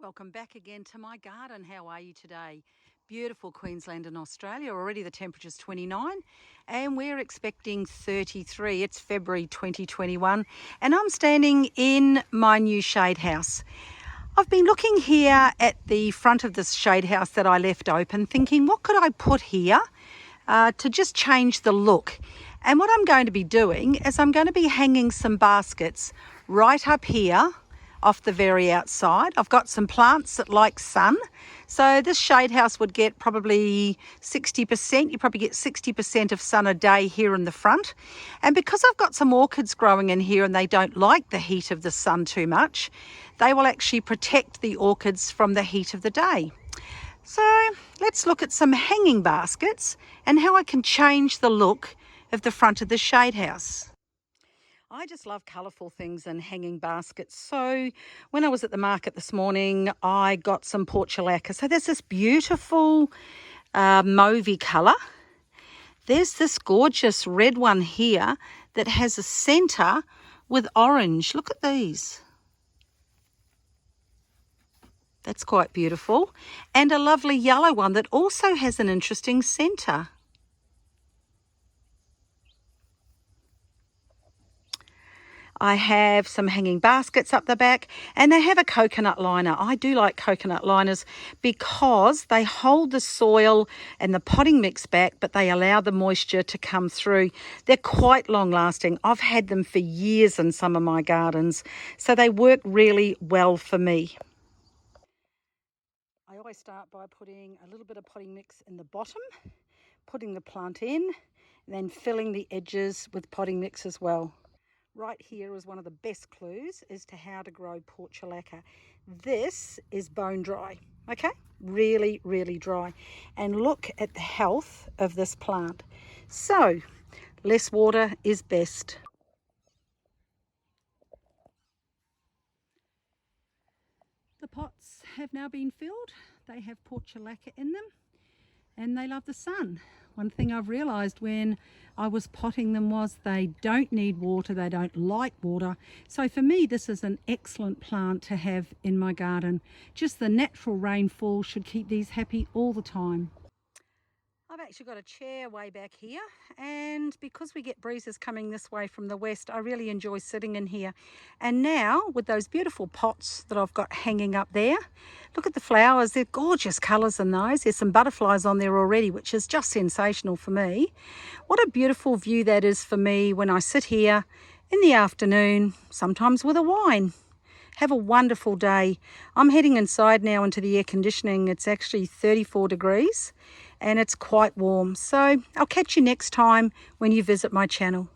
Welcome back again to my garden. How are you today? Beautiful Queensland and Australia. Already the temperature's 29 and we're expecting 33. It's February 2021 and I'm standing in my new shade house. I've been looking here at the front of this shade house that I left open thinking, what could I put here to just change the look? And what I'm going to be doing is I'm going to be hanging some baskets right up here off the very outside. I've got some plants that like sun. So this shade house would get probably 60%. You probably get 60% of sun a day here in the front. And because I've got some orchids growing in here and they don't like the heat of the sun too much, they will actually protect the orchids from the heat of the day. So let's look at some hanging baskets and how I can change the look of the front of the shade house. I just love colourful things and hanging baskets. So when I was at the market this morning, I got some portulaca. So there's this beautiful mauvey colour. There's this gorgeous red one here that has a centre with orange. Look at these. That's quite beautiful. And a lovely yellow one that also has an interesting centre. I have some hanging baskets up the back and they have a coconut liner. I do like coconut liners because they hold the soil and the potting mix back, but they allow the moisture to come through. They're quite long lasting. I've had them for years in some of my gardens, so they work really well for me. I always start by putting a little bit of potting mix in the bottom, putting the plant in, and then filling the edges with potting mix as well. Right here is one of the best clues as to how to grow portulaca. This is bone dry, okay? Really, really dry. And look at the health of this plant. So, less water is best. The pots have now been filled. They have portulaca in them and they love the sun. One thing I've realised when I was potting them was they don't need water, they don't like water. So for me, this is an excellent plant to have in my garden. Just the natural rainfall should keep these happy all the time. I've actually got a chair way back here, and because we get breezes coming this way from the west, I really enjoy sitting in here. And now with those beautiful pots that I've got hanging up there, look at the flowers. They're gorgeous colours in those. There's some butterflies on there already, which is just sensational for me. What a beautiful view that is for me when I sit here in the afternoon, sometimes with a wine. Have a wonderful day. I'm heading inside now into the air conditioning. It's actually 34 degrees and it's quite warm. So I'll catch you next time when you visit my channel.